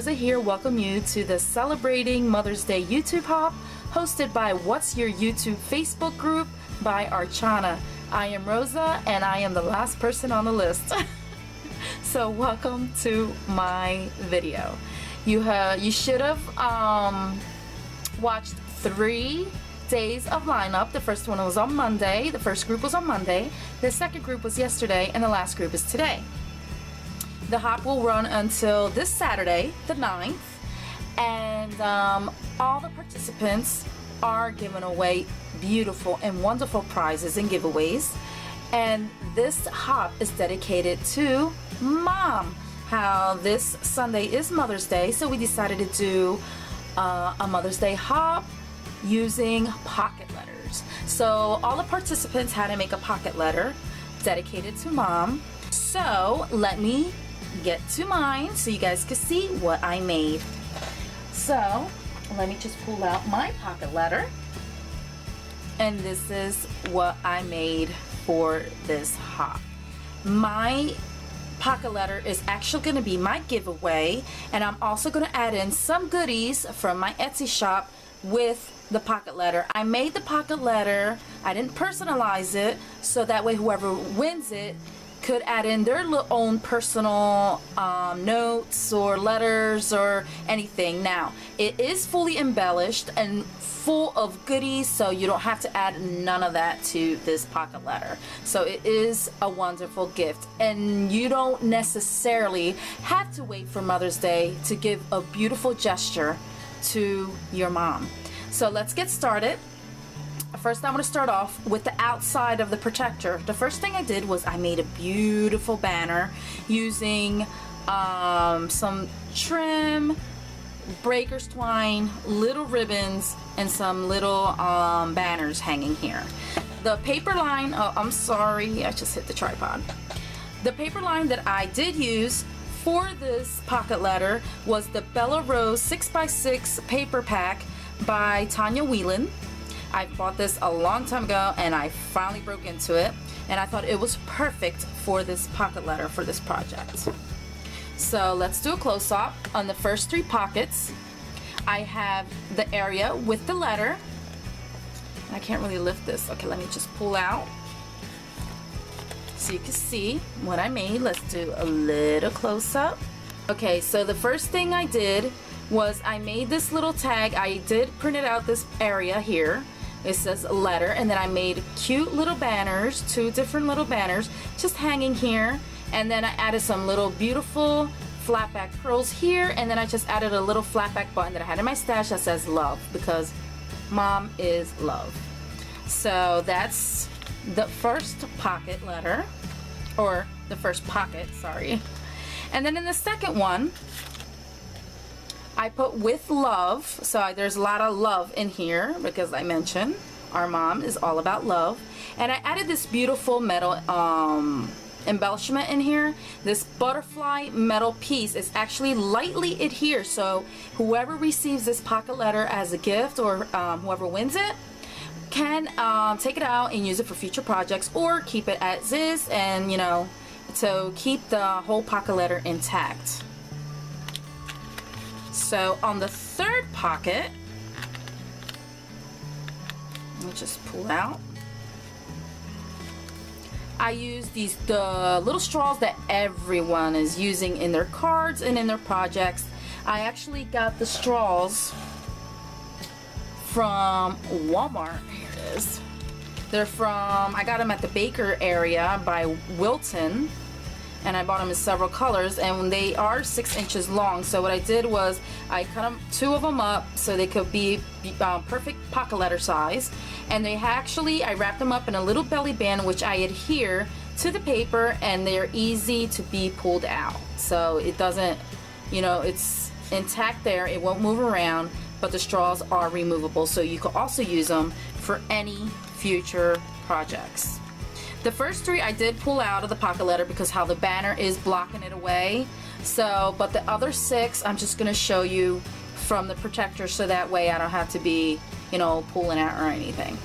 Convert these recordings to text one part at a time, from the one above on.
Rosa here. Welcome you to the Celebrating Mother's Day YouTube Hop, hosted by What's Your YouTube Facebook group by Archana. I am Rosa, and I am the last person on the list. So welcome to my video. You should have watched 3 days of lineup. The first one was on Monday. The first group was on Monday. The second group was yesterday, and the last group is today. The hop will run until this Saturday, the 9th, and all the participants are giving away beautiful and wonderful prizes and giveaways. And this hop is dedicated to Mom. How this Sunday is Mother's Day, so we decided to do a Mother's Day hop using pocket letters. So all the participants had to make a pocket letter dedicated to Mom. So let me get to mine so you guys can see what I made. So let me just pull out my pocket letter, and this is what I made for this hop. My pocket letter is actually going to be my giveaway, and I'm also going to add in some goodies from my Etsy shop with the pocket letter. I made the pocket letter, I didn't personalize it, so that way whoever wins it could add in their own personal notes or letters or anything. Now, it is fully embellished and full of goodies, so you don't have to add none of that to this pocket letter. So it is a wonderful gift, and you don't necessarily have to wait for Mother's Day to give a beautiful gesture to your mom. So let's get started. First, I want to start off with the outside of the protector. The first thing I did was I made a beautiful banner using some trim, breaker's twine, little ribbons, and some little banners hanging here. The paper line, oh, I'm sorry, I just hit the tripod. The paper line that I did use for this pocket letter was the Bella Rose 6x6 paper pack by Tanya Whelan. I bought this a long time ago, and I finally broke into it, and I thought it was perfect for this pocket letter for this project. So let's do a close-up on the first 3 pockets. I have the area with the letter. I can't really lift this. Okay, let me just pull out so you can see what I made. Let's do a little close-up. Okay, so the first thing I did was I made this little tag. I did print it out this area here. It says letter, and then I made cute little banners, 2 different little banners just hanging here, and then I added some little beautiful flat back pearls here, and then I just added a little flat back button that I had in my stash that says love, because Mom is love. So that's the first pocket letter, or the first pocket, sorry. And then in the second one, I put with love, so there's a lot of love in here because I mentioned our mom is all about love. And I added this beautiful metal embellishment in here. This butterfly metal piece is actually lightly adhered, so whoever receives this pocket letter as a gift, or whoever wins it, can take it out and use it for future projects, or keep it as is, and to keep the whole pocket letter intact. So on the third pocket, let me just pull out. I use the little straws that everyone is using in their cards and in their projects. I actually got the straws from Walmart. Here it is. They're from, I got them at the Baker area by Wilton, and I bought them in several colors, and they are 6 inches long. So what I did was I cut them, 2 of them up so they could be perfect pocket letter size, and I wrapped them up in a little belly band which I adhere to the paper, and they're easy to be pulled out, so it doesn't, it's intact there, it won't move around, but the straws are removable, so you can also use them for any future projects. The first 3 I did pull out of the pocket letter because how the banner is blocking it away. So, but the other 6 I'm just going to show you from the protector, so that way I don't have to be, pulling out or anything.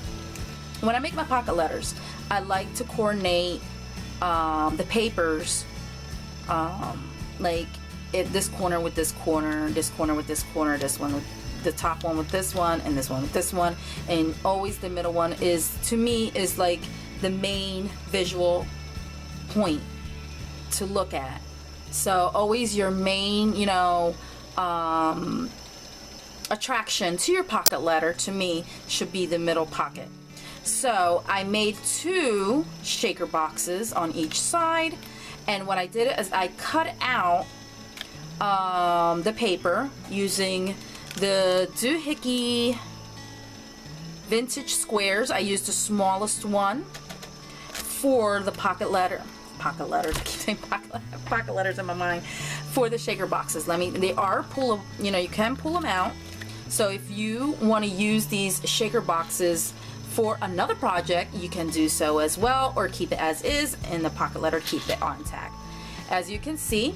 When I make my pocket letters, I like to coordinate the papers like this corner with this corner, this corner with this corner, this one with the top one with this one, and this one with this one, and always the middle one is, to me, is like the main visual point to look at. So always your main, you know, attraction to your pocket letter, to me, should be the middle pocket. So I made 2 shaker boxes on each side, and what I did is I cut out the paper using the doohickey vintage squares. I used the smallest one for the pocket letters. I keep saying pocket letters in my mind. For the shaker boxes, they are you know, you can pull them out. So if you want to use these shaker boxes for another project, you can do so as well, or keep it as is, and the pocket letter, keep it on tag. As you can see,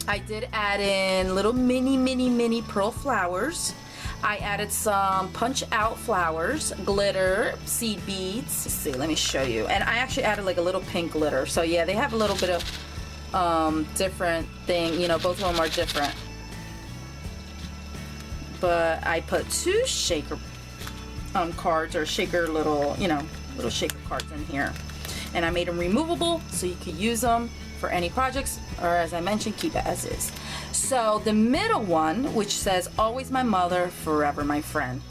I did add in little mini pearl flowers. I added some punch out flowers, glitter, seed beads. Let's see, let me show you. And I actually added like a little pink glitter. So yeah, they have a little bit of different thing, you know, both of them are different. But I put 2 shaker cards, or shaker little, you know, little shaker cards in here. And I made them removable so you could use them for any projects, or as I mentioned, keep it as is. So the middle one, which says always my mother, forever my friend.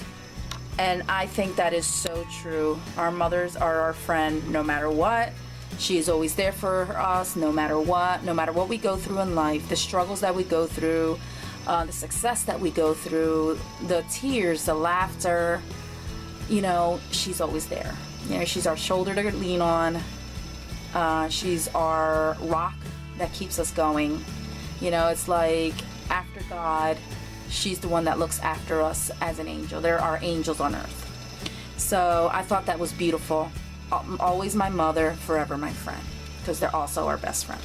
And I think that is so true. Our mothers are our friend no matter what. She is always there for us no matter what we go through in life, the struggles that we go through, the success that we go through, the tears, the laughter, you know, she's always there. You know, she's our shoulder to lean on. She's our rock that keeps us going. You know, it's like after God, she's the one that looks after us as an angel. There are angels on earth. So I thought that was beautiful. Always my mother, forever my friend, because they're also our best friend.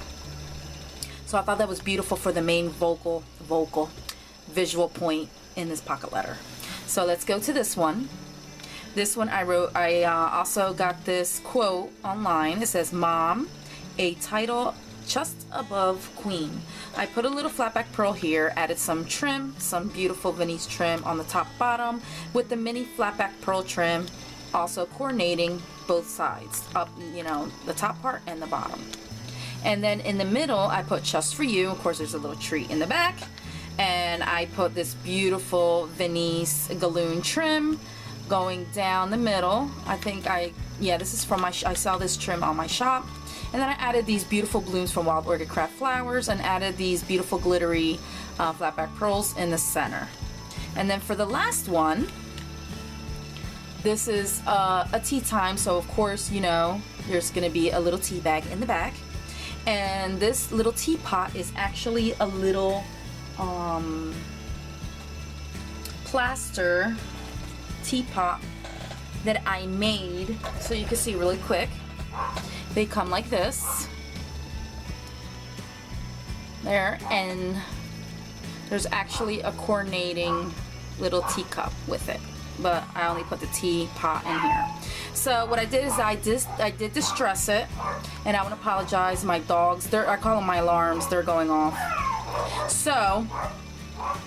So I thought that was beautiful for the main vocal visual point in this pocket letter. So let's go to this one. This one I also got this quote online. It says, "Mom, a title just above queen." I put a little flat back pearl here, added some trim, some beautiful Venice trim on the top bottom with the mini flat back pearl trim, also coordinating both sides, up, you know, the top part and the bottom. And then in the middle, I put just for you. Of course, there's a little tree in the back. And I put this beautiful Venice galloon trim going down the middle. This is from I saw this trim on my shop. And then I added these beautiful blooms from Wild Orchid Craft Flowers and added these beautiful glittery flat back pearls in the center. And then for the last one, this is a tea time, so of course, you know, there's gonna be a little tea bag in the back. And this little teapot is actually a little plaster teapot that I made, so you can see really quick. They come like this. There, and there's actually a coordinating little teacup with it, but I only put the teapot in here. So what I did is I did distress it, and I want to apologize. My dogs, I call them my alarms, they're going off. So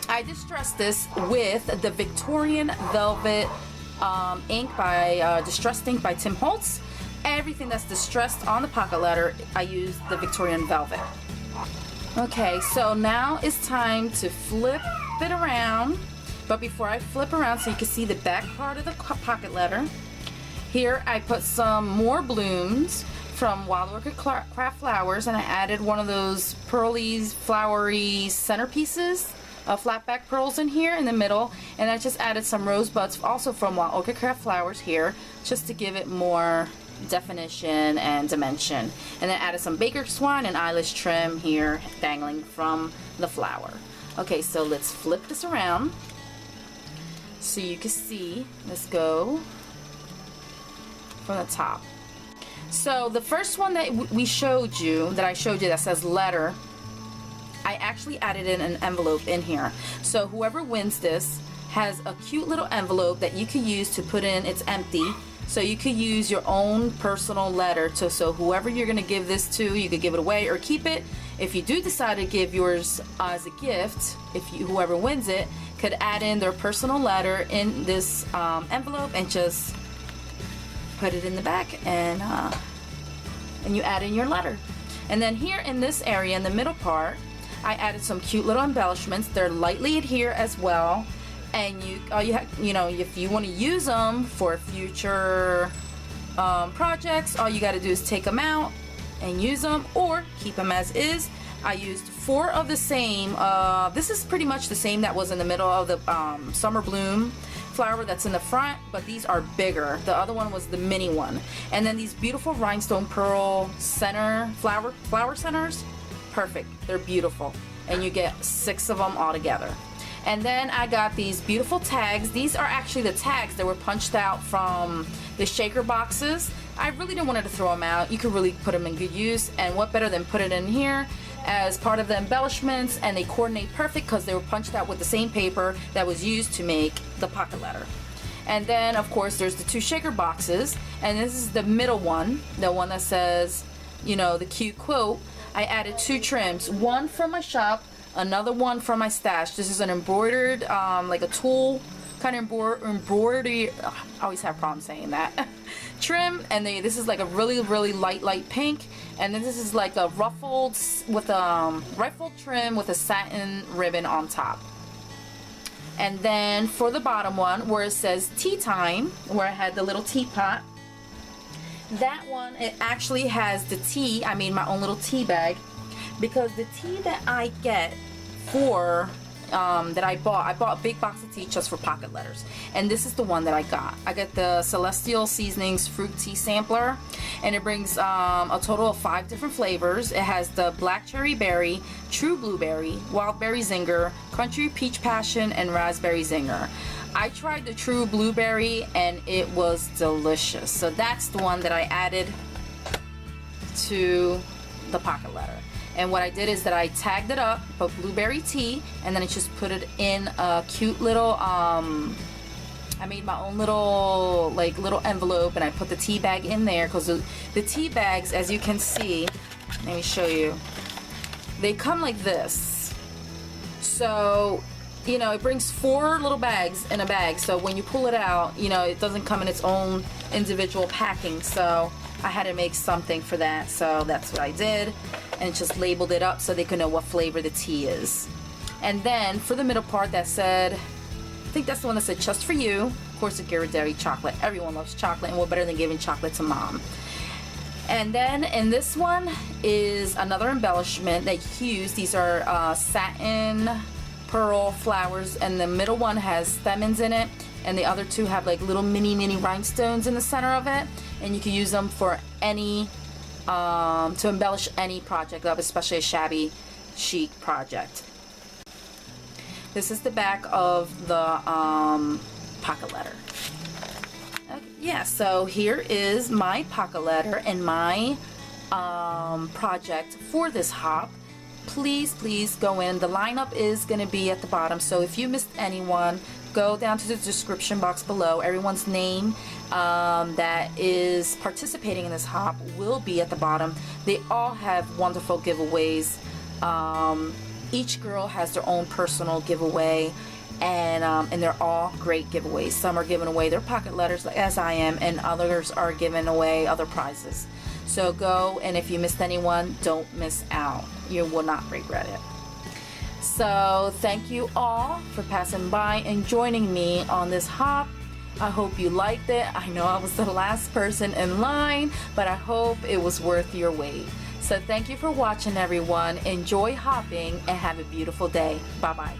I distressed this with the Victorian Velvet ink by Distressed Ink by Tim Holtz. Everything that's distressed on the pocket letter, I use the Victorian Velvet. Okay, so now it's time to flip it around. But before I flip around, so you can see the back part of the pocket letter, here I put some more blooms from Wild Orchid Craft Flowers, and I added one of those pearly, flowery centerpieces of flat back pearls in here in the middle, and I just added some rosebuds also from Wild Orchid Craft Flowers here, just to give it more definition and dimension. And then added some baker's twine and eyelash trim here dangling from the flower. Okay, so let's flip this around so you can see. Let's go from the top. So the first one that I showed you that says letter, I actually added in an envelope in here. So whoever wins this has a cute little envelope that you could use to put in. It's empty, so you could use your own personal letter so whoever you're going to give this to, you could give it away or keep it. if you do decide to give yours as a gift, whoever wins it could add in their personal letter in this envelope and just put it in the back, and you add in your letter. And then here in this area, in the middle part, I added some cute little embellishments. They're lightly adhere as well, and if you want to use them for future projects, all you got to do is take them out and use them, or keep them as is. I used 4 of the same. This is pretty much the same that was in the middle of the summer bloom flower that's in the front, but these are bigger. The other one was the mini one. And then these beautiful rhinestone pearl center flower centers, perfect. They're beautiful, and you get 6 of them all together. And then I got these beautiful tags. These are actually the tags that were punched out from the shaker boxes. I really didn't want to throw them out. You could really put them in good use, and what better than put it in here as part of the embellishments, and they coordinate perfect because they were punched out with the same paper that was used to make the pocket letter. And then of course there's the 2 shaker boxes, and this is the middle one, the one that says, the cute quote. I added 2 trims, one from my shop, another one from my stash. This is an embroidered, like a tulle kind of embroidery. I always have problems saying that. Trim, and this is like a really light pink, and then this is like a ruffled trim with a satin ribbon on top. And then for the bottom one, where it says tea time, where I had the little teapot, that one, it actually has the tea. I made my own little tea bag, because the tea that I get for that I bought a big box of tea just for pocket letters, and this is the one that I got. I got the Celestial Seasonings Fruit Tea Sampler, and it brings a total of 5 different flavors. It has the Black Cherry Berry, True Blueberry, Wild Berry Zinger, Country Peach Passion, and Raspberry Zinger. I tried the True Blueberry and it was delicious, so that's the one that I added to the pocket letter. And what I did is that I tagged it up, put blueberry tea, and then I just put it in a cute little, I made my own little envelope, and I put the tea bag in there, because the tea bags, as you can see, let me show you, they come like this. So, it brings 4 little bags in a bag, so when you pull it out, it doesn't come in its own individual packing, so I had to make something for that, so that's what I did, and just labeled it up so they could know what flavor the tea is. And then for the middle part that said, I think that's the one that said just for you, of course, the Ghirardelli chocolate. Everyone loves chocolate, and what better than giving chocolate to mom. And then in this one is another embellishment that you use. These are satin pearl flowers, and the middle one has stamens in it, and the other 2 have like little mini rhinestones in the center of it, and you can use them for any to embellish any project up, especially a shabby chic project. This is the back of the pocket letter. Okay, yeah, so here is my pocket letter and my project for this hop. Please go in. The lineup is going to be at the bottom, so if you missed anyone, go down to the description box below. Everyone's name that is participating in this hop will be at the bottom. They all have wonderful giveaways. Each girl has their own personal giveaway, and they're all great giveaways. Some are giving away their pocket letters, as I am, and others are giving away other prizes. So go, and if you missed anyone, don't miss out. You will not regret it. So thank you all for passing by and joining me on this hop. I hope you liked it. I know I was the last person in line, but I hope it was worth your wait. So thank you for watching, everyone. Enjoy hopping and have a beautiful day. Bye-bye.